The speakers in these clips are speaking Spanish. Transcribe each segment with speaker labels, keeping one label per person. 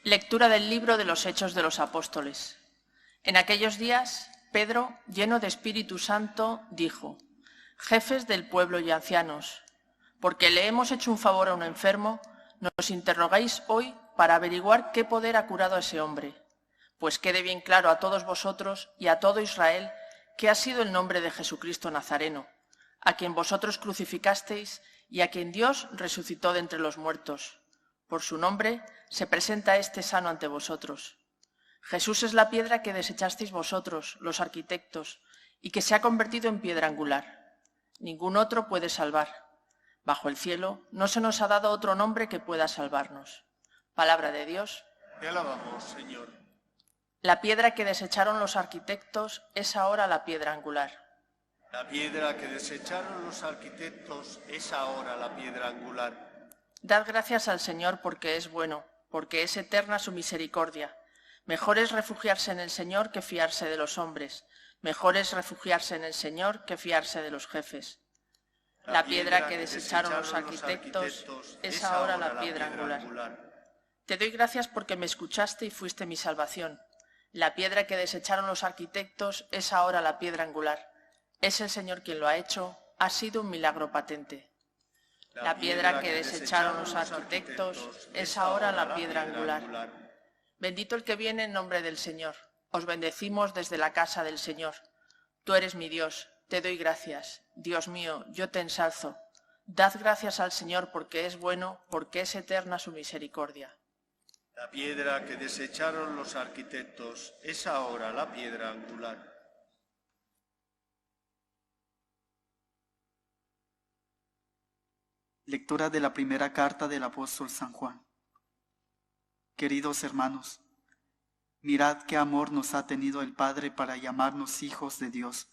Speaker 1: Lectura del libro de los Hechos de los Apóstoles. En aquellos días, Pedro, lleno de Espíritu Santo, dijo: «Jefes del pueblo y ancianos, porque le hemos hecho un favor a un enfermo, nos interrogáis hoy para averiguar qué poder ha curado a ese hombre. Pues quede bien claro a todos vosotros y a todo Israel que ha sido el nombre de Jesucristo Nazareno, a quien vosotros crucificasteis y a quien Dios resucitó de entre los muertos. Por su nombre se presenta este sano ante vosotros. Jesús es la piedra que desechasteis vosotros, los arquitectos, y que se ha convertido en piedra angular. Ningún otro puede salvar. Bajo el cielo no se nos ha dado otro nombre que pueda salvarnos». Palabra de Dios.
Speaker 2: Te alabamos, Señor.
Speaker 1: La piedra que desecharon los arquitectos es ahora la piedra angular.
Speaker 2: La piedra que desecharon los arquitectos es ahora la piedra angular.
Speaker 1: Dad gracias al Señor porque es bueno, porque es eterna su misericordia. Mejor es refugiarse en el Señor que fiarse de los hombres. Mejor es refugiarse en el Señor que fiarse de los jefes. La piedra que desecharon los arquitectos es ahora la piedra angular. Te doy gracias porque me escuchaste y fuiste mi salvación. La piedra que desecharon los arquitectos es ahora la piedra angular. Es el Señor quien lo ha hecho, ha sido un milagro patente. La piedra que desecharon los arquitectos es ahora la piedra angular. Bendito el que viene en nombre del Señor. Os bendecimos desde la casa del Señor. Tú eres mi Dios, te doy gracias. Dios mío, yo te ensalzo. Dad gracias al Señor porque es bueno, porque es eterna su misericordia.
Speaker 2: La piedra que desecharon los arquitectos es ahora la piedra angular.
Speaker 3: Lectura de la primera carta del apóstol San Juan. Queridos hermanos, mirad qué amor nos ha tenido el Padre para llamarnos hijos de Dios,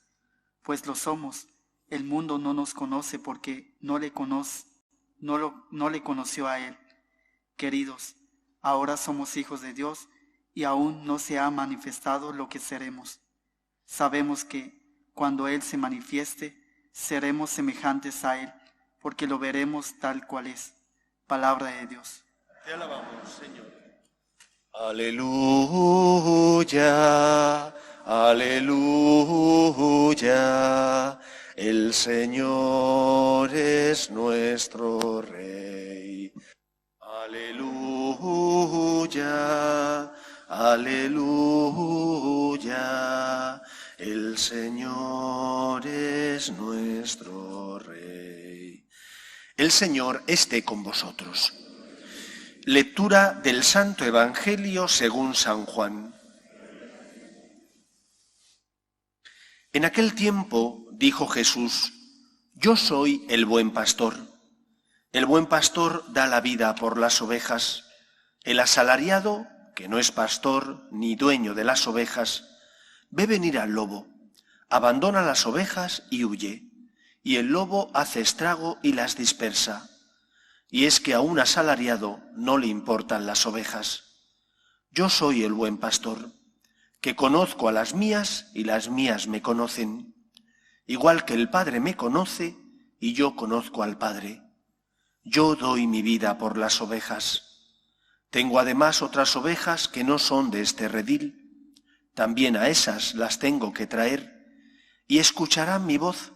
Speaker 3: pues lo somos. El mundo no nos conoce porque no le conoció a Él. Queridos, ahora somos hijos de Dios y aún no se ha manifestado lo que seremos. Sabemos que cuando Él se manifieste, seremos semejantes a Él, porque lo veremos tal cual es. Palabra de Dios.
Speaker 2: Te alabamos, Señor.
Speaker 4: Aleluya, aleluya, el Señor es nuestro Rey. Aleluya, aleluya, el Señor es nuestro Rey. El Señor esté con vosotros. Lectura del Santo Evangelio según San Juan. En aquel tiempo dijo Jesús: «Yo soy el buen pastor. El buen pastor da la vida por las ovejas. El asalariado, que no es pastor ni dueño de las ovejas, ve venir al lobo, abandona las ovejas y huye, y el lobo hace estrago y las dispersa. Y es que a un asalariado no le importan las ovejas. Yo soy el buen pastor, que conozco a las mías y las mías me conocen, igual que el Padre me conoce y yo conozco al Padre. Yo doy mi vida por las ovejas. Tengo además otras ovejas que no son de este redil. También a esas las tengo que traer, y escucharán mi voz,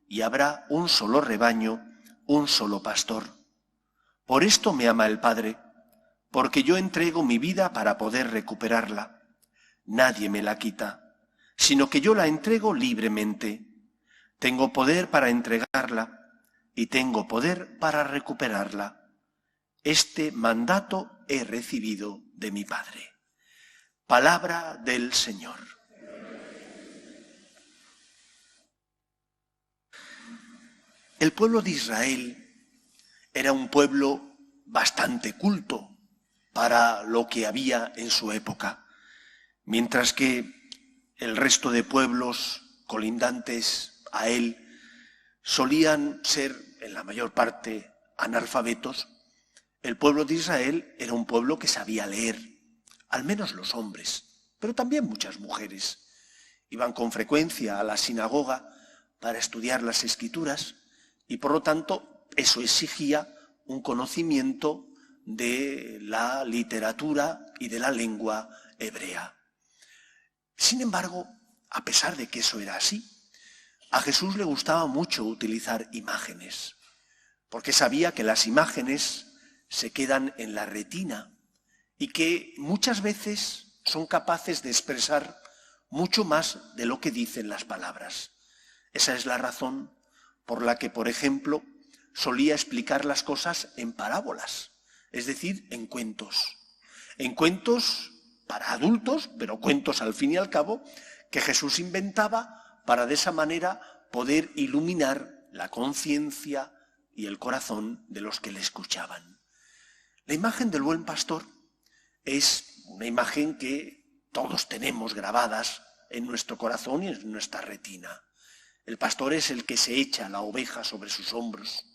Speaker 4: y habrá un solo rebaño, un solo pastor. Por esto me ama el Padre, porque yo entrego mi vida para poder recuperarla. Nadie me la quita, sino que yo la entrego libremente. Tengo poder para entregarla y tengo poder para recuperarla. Este mandato he recibido de mi Padre». Palabra del Señor. El pueblo de Israel era un pueblo bastante culto para lo que había en su época, mientras que el resto de pueblos colindantes a él solían ser, en la mayor parte, analfabetos. El pueblo de Israel era un pueblo que sabía leer, al menos los hombres, pero también muchas mujeres. Iban con frecuencia a la sinagoga para estudiar las Escrituras y, por lo tanto, eso exigía un conocimiento de la literatura y de la lengua hebrea. Sin embargo, a pesar de que eso era así, a Jesús le gustaba mucho utilizar imágenes, porque sabía que las imágenes se quedan en la retina y que muchas veces son capaces de expresar mucho más de lo que dicen las palabras. Esa es la razón por la que, por ejemplo, solía explicar las cosas en parábolas, es decir, en cuentos. En cuentos para adultos, pero cuentos al fin y al cabo, que Jesús inventaba para de esa manera poder iluminar la conciencia y el corazón de los que le escuchaban. La imagen del buen pastor es una imagen que todos tenemos grabadas en nuestro corazón y en nuestra retina. El pastor es el que se echa la oveja sobre sus hombros.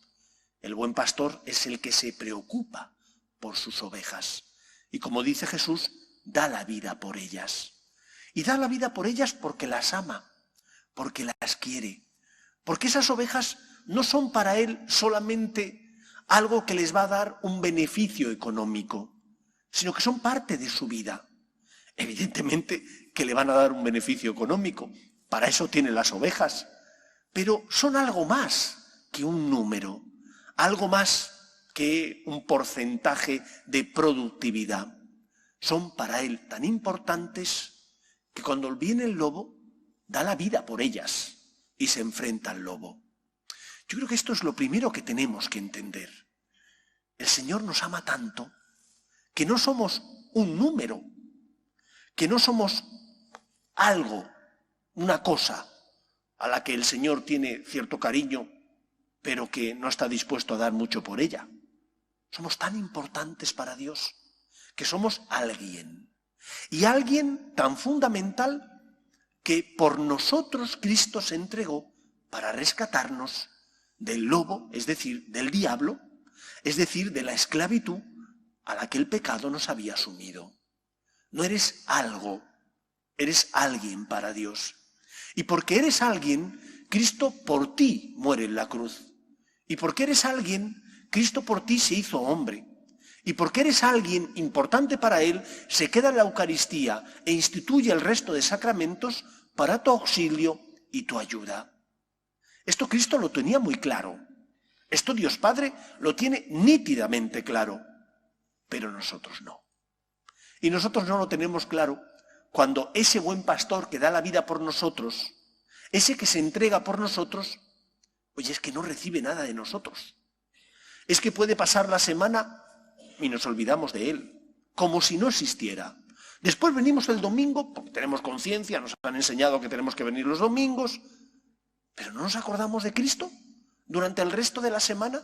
Speaker 4: El buen pastor es el que se preocupa por sus ovejas. Y como dice Jesús, da la vida por ellas. Y da la vida por ellas porque las ama, porque las quiere. Porque esas ovejas no son para él solamente algo que les va a dar un beneficio económico, sino que son parte de su vida. Evidentemente que le van a dar un beneficio económico, para eso tiene las ovejas, pero son algo más que un número, algo más que un porcentaje de productividad. Son para él tan importantes que cuando viene el lobo, da la vida por ellas y se enfrenta al lobo. Yo creo que esto es lo primero que tenemos que entender. El Señor nos ama tanto que no somos un número, que no somos algo, una cosa a la que el Señor tiene cierto cariño, pero que no está dispuesto a dar mucho por ella. Somos tan importantes para Dios que somos alguien. Y alguien tan fundamental que por nosotros Cristo se entregó para rescatarnos del lobo, es decir, del diablo, es decir, de la esclavitud a la que el pecado nos había sumido. No eres algo, eres alguien para Dios. Y porque eres alguien, Cristo por ti muere en la cruz. Y porque eres alguien, Cristo por ti se hizo hombre. Y porque eres alguien importante para Él, se queda en la Eucaristía e instituye el resto de sacramentos para tu auxilio y tu ayuda. Esto Cristo lo tenía muy claro. Esto Dios Padre lo tiene nítidamente claro. Pero nosotros no. Y nosotros no lo tenemos claro cuando ese buen pastor que da la vida por nosotros, ese que se entrega por nosotros, oye, es que no recibe nada de nosotros. Es que puede pasar la semana y nos olvidamos de él, como si no existiera. Después venimos el domingo, porque tenemos conciencia, nos han enseñado que tenemos que venir los domingos, pero ¿no nos acordamos de Cristo durante el resto de la semana?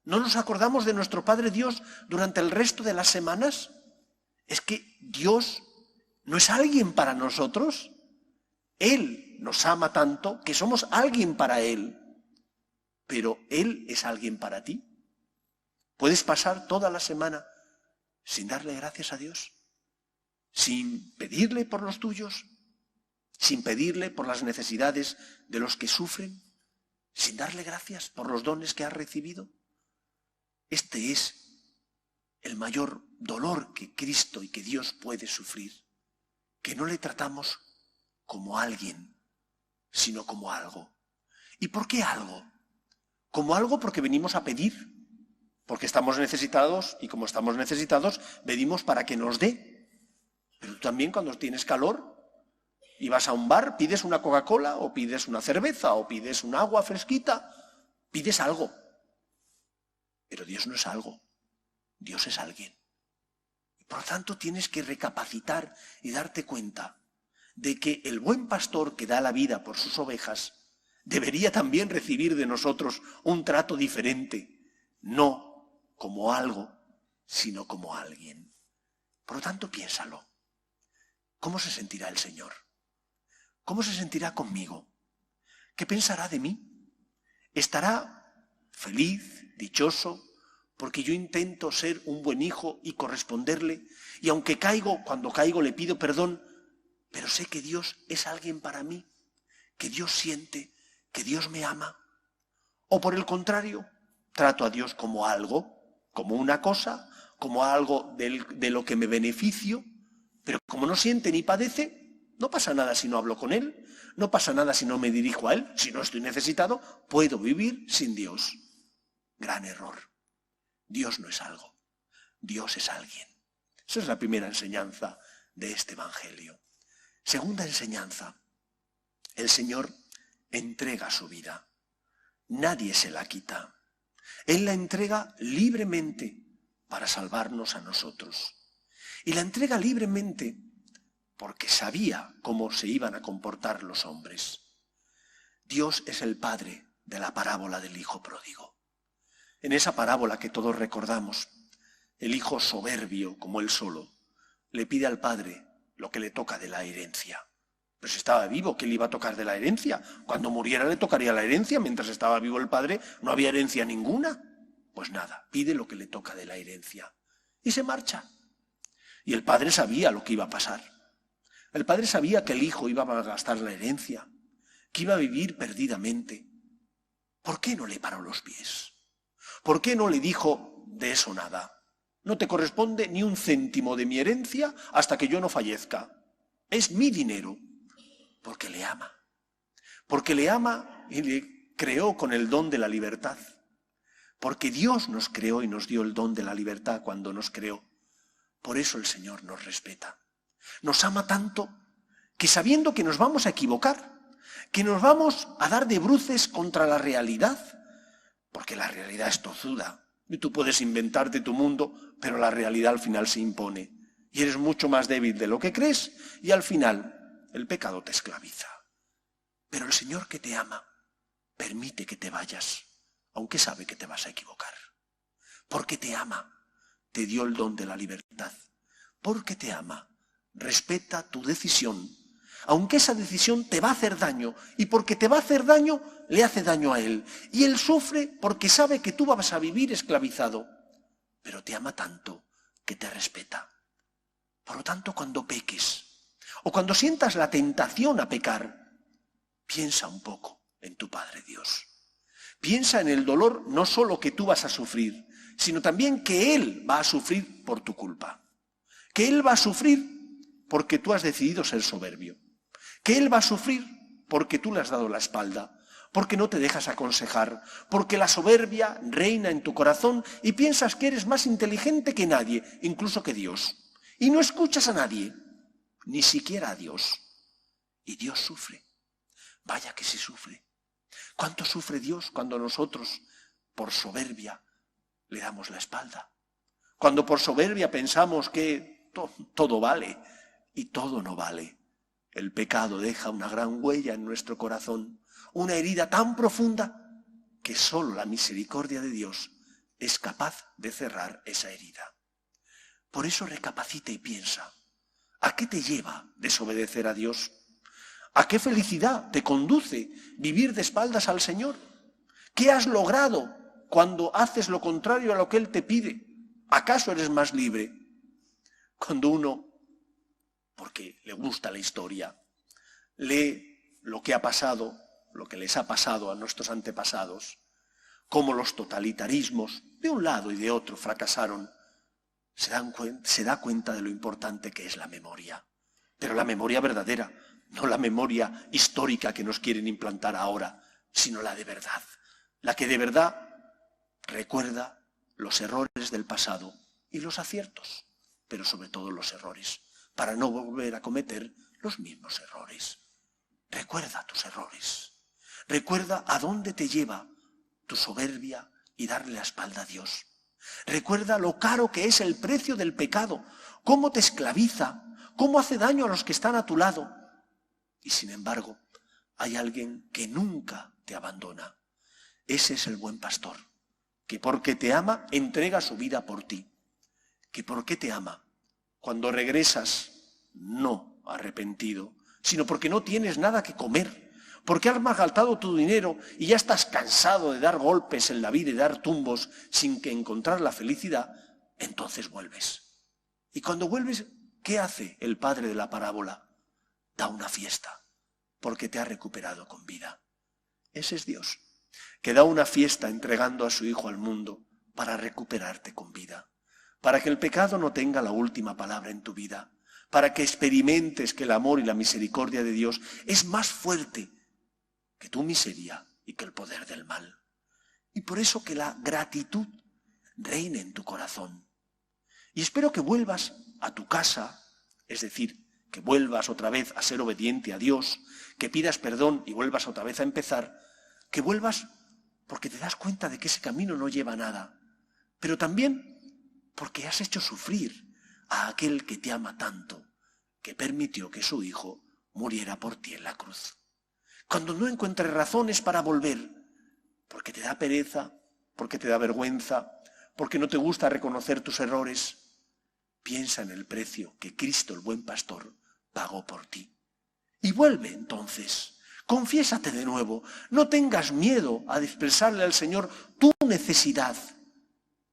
Speaker 4: ¿No nos acordamos de nuestro Padre Dios durante el resto de las semanas? Es que Dios no es alguien para nosotros. Él nos ama tanto que somos alguien para Él. Pero Él es alguien para ti. Puedes pasar toda la semana sin darle gracias a Dios, sin pedirle por los tuyos, sin pedirle por las necesidades de los que sufren, sin darle gracias por los dones que has recibido. Este es el mayor dolor que Cristo y que Dios puede sufrir, que no le tratamos como alguien, sino como algo. ¿Y por qué algo? Como algo porque venimos a pedir, porque estamos necesitados y como estamos necesitados, pedimos para que nos dé. Pero tú también cuando tienes calor y vas a un bar, pides una Coca-Cola o pides una cerveza o pides un agua fresquita, pides algo. Pero Dios no es algo, Dios es alguien. Y por lo tanto tienes que recapacitar y darte cuenta de que el buen pastor que da la vida por sus ovejas debería también recibir de nosotros un trato diferente, no como algo, sino como alguien. Por lo tanto, piénsalo. ¿Cómo se sentirá el Señor? ¿Cómo se sentirá conmigo? ¿Qué pensará de mí? ¿Estará feliz, dichoso, porque yo intento ser un buen hijo y corresponderle? Y aunque caigo, cuando caigo le pido perdón, pero sé que Dios es alguien para mí, que Dios siente, que Dios me ama. O por el contrario, trato a Dios como algo, como una cosa, como algo de lo que me beneficio, pero como no siente ni padece, no pasa nada si no hablo con Él, no pasa nada si no me dirijo a Él, si no estoy necesitado, puedo vivir sin Dios. Gran error. Dios no es algo, Dios es alguien. Esa es la primera enseñanza de este Evangelio. Segunda enseñanza, el Señor entrega su vida. Nadie se la quita. Él la entrega libremente para salvarnos a nosotros. Y la entrega libremente porque sabía cómo se iban a comportar los hombres. Dios es el padre de la parábola del hijo pródigo. En esa parábola que todos recordamos, el hijo soberbio como él solo le pide al padre lo que le toca de la herencia. Pero si estaba vivo, ¿qué le iba a tocar de la herencia? Cuando muriera le tocaría la herencia. Mientras estaba vivo el padre no había herencia ninguna. Pues nada, pide lo que le toca de la herencia. Y se marcha. Y el padre sabía lo que iba a pasar. El padre sabía que el hijo iba a gastar la herencia, que iba a vivir perdidamente. ¿Por qué no le paró los pies? ¿Por qué no le dijo de eso nada? No te corresponde ni un céntimo de mi herencia hasta que yo no fallezca. Es mi dinero. Porque le ama. Porque le ama y le creó con el don de la libertad. Porque Dios nos creó y nos dio el don de la libertad cuando nos creó. Por eso el Señor nos respeta. Nos ama tanto que sabiendo que nos vamos a equivocar, que nos vamos a dar de bruces contra la realidad, porque la realidad es tozuda, y tú puedes inventarte tu mundo, pero la realidad al final se impone, y eres mucho más débil de lo que crees, y al final el pecado te esclaviza. Pero el Señor que te ama permite que te vayas, aunque sabe que te vas a equivocar. Porque te ama, te dio el don de la libertad. Porque te ama, respeta tu decisión, aunque esa decisión te va a hacer daño, y porque te va a hacer daño, le hace daño a él. Y él sufre porque sabe que tú vas a vivir esclavizado, pero te ama tanto que te respeta. Por lo tanto, cuando peques, o cuando sientas la tentación a pecar, piensa un poco en tu Padre Dios. Piensa en el dolor no solo que tú vas a sufrir, sino también que Él va a sufrir por tu culpa. Que Él va a sufrir porque tú has decidido ser soberbio. Que Él va a sufrir porque tú le has dado la espalda, porque no te dejas aconsejar, porque la soberbia reina en tu corazón y piensas que eres más inteligente que nadie, incluso que Dios. Y no escuchas a nadie, ni siquiera a Dios. Y Dios sufre. Vaya que sí sufre. ¿Cuánto sufre Dios cuando nosotros, por soberbia, le damos la espalda? Cuando por soberbia pensamos que todo vale y todo no vale. El pecado deja una gran huella en nuestro corazón, una herida tan profunda que solo la misericordia de Dios es capaz de cerrar esa herida. Por eso recapacita y piensa, ¿a qué te lleva desobedecer a Dios? ¿A qué felicidad te conduce vivir de espaldas al Señor? ¿Qué has logrado cuando haces lo contrario a lo que Él te pide? ¿Acaso eres más libre? Cuando uno, porque le gusta la historia, lee lo que ha pasado, lo que les ha pasado a nuestros antepasados, cómo los totalitarismos de un lado y de otro fracasaron, se da cuenta de lo importante que es la memoria. Pero la memoria verdadera, no la memoria histórica que nos quieren implantar ahora, sino la de verdad. La que de verdad recuerda los errores del pasado y los aciertos, pero sobre todo los errores, para no volver a cometer los mismos errores. Recuerda tus errores. Recuerda a dónde te lleva tu soberbia y darle la espalda a Dios. Recuerda lo caro que es el precio del pecado, cómo te esclaviza, cómo hace daño a los que están a tu lado. Y sin embargo, hay alguien que nunca te abandona. Ese es el buen pastor, que porque te ama, entrega su vida por ti. Que porque te ama, cuando regresas, no arrepentido, sino porque no tienes nada que comer, porque has malgastado tu dinero y ya estás cansado de dar golpes en la vida y dar tumbos sin que encontrar la felicidad, entonces vuelves. Y cuando vuelves, ¿qué hace el padre de la parábola? Da una fiesta, porque te ha recuperado con vida. Ese es Dios, que da una fiesta entregando a su Hijo al mundo para recuperarte con vida. para que el pecado no tenga la última palabra en tu vida, para que experimentes que el amor y la misericordia de Dios es más fuerte que tu miseria y que el poder del mal. Y por eso que la gratitud reine en tu corazón. Y espero que vuelvas a tu casa, es decir, que vuelvas otra vez a ser obediente a Dios, que pidas perdón y vuelvas otra vez a empezar, que vuelvas porque te das cuenta de que ese camino no lleva a nada, pero también porque has hecho sufrir a aquel que te ama tanto, que permitió que su Hijo muriera por ti en la cruz. Cuando no encuentres razones para volver, porque te da pereza, porque te da vergüenza, porque no te gusta reconocer tus errores, piensa en el precio que Cristo, el buen pastor, pagó por ti. Y vuelve entonces, confiésate de nuevo, no tengas miedo a expresarle al Señor tu necesidad.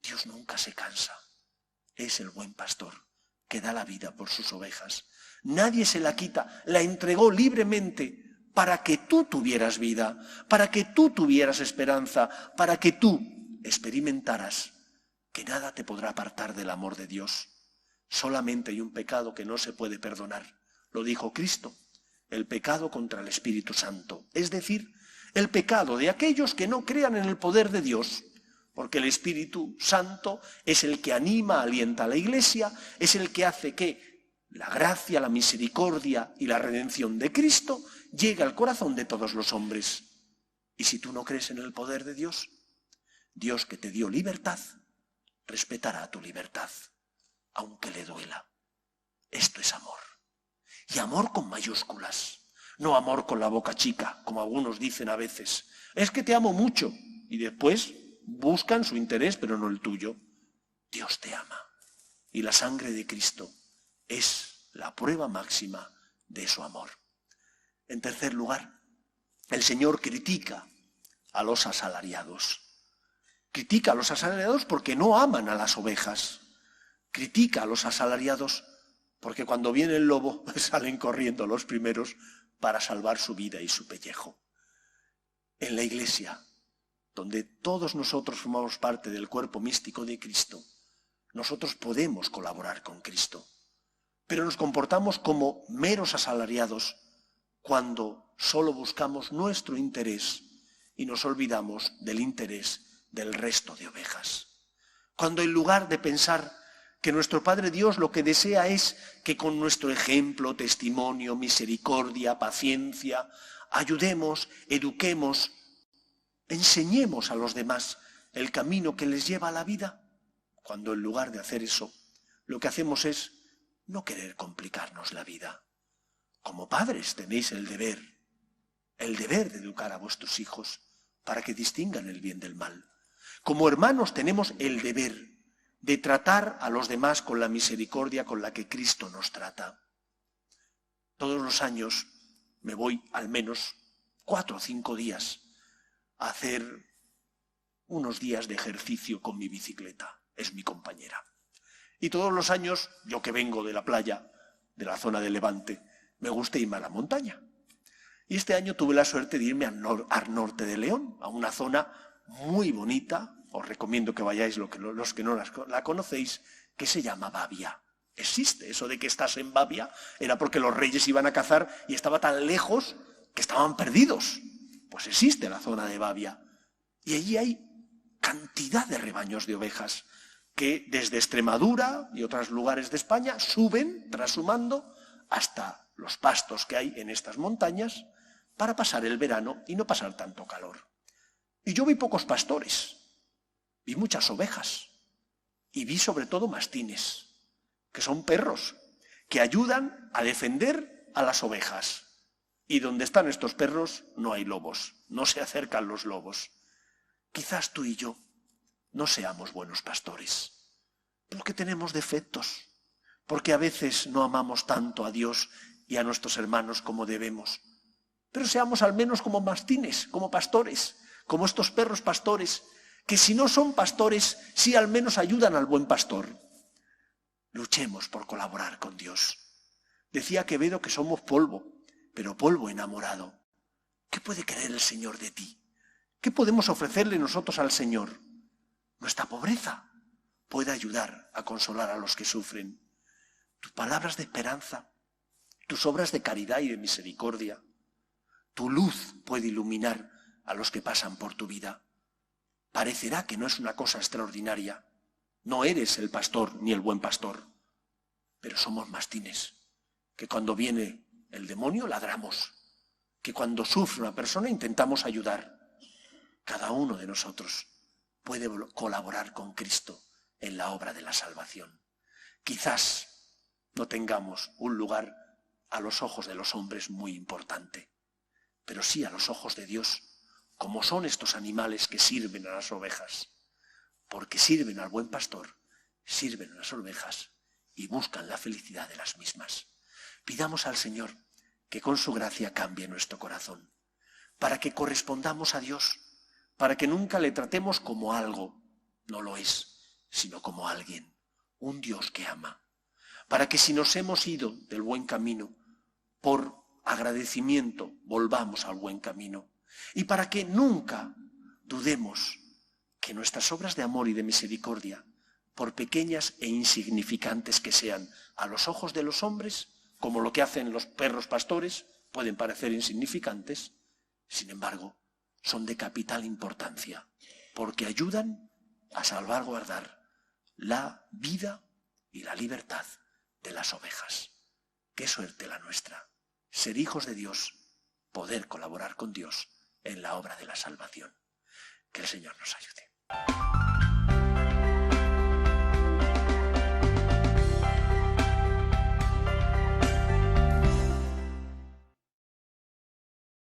Speaker 4: Dios nunca se cansa. Es el buen pastor que da la vida por sus ovejas. Nadie se la quita, la entregó libremente para que tú tuvieras vida, para que tú tuvieras esperanza, para que tú experimentaras que nada te podrá apartar del amor de Dios. Solamente hay un pecado que no se puede perdonar. Lo dijo Cristo, el pecado contra el Espíritu Santo. Es decir, el pecado de aquellos que no crean en el poder de Dios. Porque el Espíritu Santo es el que anima, alienta a la Iglesia, es el que hace que la gracia, la misericordia y la redención de Cristo llegue al corazón de todos los hombres. Y si tú no crees en el poder de Dios, Dios que te dio libertad, respetará tu libertad, aunque le duela. Esto es amor. Y amor con mayúsculas, no amor con la boca chica, como algunos dicen a veces. Es que te amo mucho, y después buscan su interés, pero no el tuyo. Dios te ama. Y la sangre de Cristo es la prueba máxima de su amor. En tercer lugar, el Señor critica a los asalariados. Critica a los asalariados porque no aman a las ovejas. Critica a los asalariados porque cuando viene el lobo salen corriendo los primeros para salvar su vida y su pellejo. En la Iglesia, donde todos nosotros formamos parte del cuerpo místico de Cristo, nosotros podemos colaborar con Cristo, pero nos comportamos como meros asalariados cuando solo buscamos nuestro interés y nos olvidamos del interés del resto de ovejas. Cuando en lugar de pensar que nuestro Padre Dios lo que desea es que con nuestro ejemplo, testimonio, misericordia, paciencia, ayudemos, eduquemos, enseñemos a los demás el camino que les lleva a la vida, cuando en lugar de hacer eso, lo que hacemos es no querer complicarnos la vida. Como padres tenéis el deber de educar a vuestros hijos para que distingan el bien del mal. Como hermanos tenemos el deber de tratar a los demás con la misericordia con la que Cristo nos trata. Todos los años me voy al menos 4 o 5 días a hacer unos días de ejercicio con mi bicicleta. Es mi compañera. Y todos los años, yo que vengo de la playa, de la zona de Levante, me gusta irme a la montaña. Y este año tuve la suerte de irme al norte de León, a una zona muy bonita. Os recomiendo que vayáis los que no la conocéis, que se llama Babia. Existe eso de que estás en Babia, era porque los reyes iban a cazar y estaba tan lejos que estaban perdidos. Pues existe la zona de Babia. Y allí hay cantidad de rebaños de ovejas que desde Extremadura y otros lugares de España suben trashumando hasta los pastos que hay en estas montañas para pasar el verano y no pasar tanto calor. Y yo vi pocos pastores. Vi muchas ovejas y vi sobre todo mastines, que son perros, que ayudan a defender a las ovejas. Y donde están estos perros no hay lobos, no se acercan los lobos. Quizás tú y yo no seamos buenos pastores, porque tenemos defectos, porque a veces no amamos tanto a Dios y a nuestros hermanos como debemos. Pero seamos al menos como mastines, como pastores, como estos perros pastores, que si no son pastores, sí al menos ayudan al buen pastor. Luchemos por colaborar con Dios. Decía Quevedo que somos polvo, pero polvo enamorado. ¿Qué puede querer el Señor de ti? ¿Qué podemos ofrecerle nosotros al Señor? Nuestra pobreza, puede ayudar a consolar a los que sufren. Tus palabras de esperanza, tus obras de caridad y de misericordia, tu luz puede iluminar a los que pasan por tu vida. Parecerá que no es una cosa extraordinaria. No eres el pastor ni el buen pastor, pero somos mastines, que cuando viene el demonio ladramos, que cuando sufre una persona intentamos ayudar. Cada uno de nosotros puede colaborar con Cristo en la obra de la salvación. Quizás no tengamos un lugar a los ojos de los hombres muy importante, pero sí a los ojos de Dios, como son estos animales que sirven a las ovejas, porque sirven al buen pastor, sirven a las ovejas y buscan la felicidad de las mismas. Pidamos al Señor que con su gracia cambie nuestro corazón, para que correspondamos a Dios, para que nunca le tratemos como algo, no lo es, sino como alguien, un Dios que ama, para que si nos hemos ido del buen camino, por agradecimiento volvamos al buen camino, y para que nunca dudemos que nuestras obras de amor y de misericordia, por pequeñas e insignificantes que sean a los ojos de los hombres, como lo que hacen los perros pastores, pueden parecer insignificantes, sin embargo, son de capital importancia, porque ayudan a salvaguardar la vida y la libertad de las ovejas. Qué suerte la nuestra, ser hijos de Dios, poder colaborar con Dios en la obra de la salvación. Que el Señor nos ayude.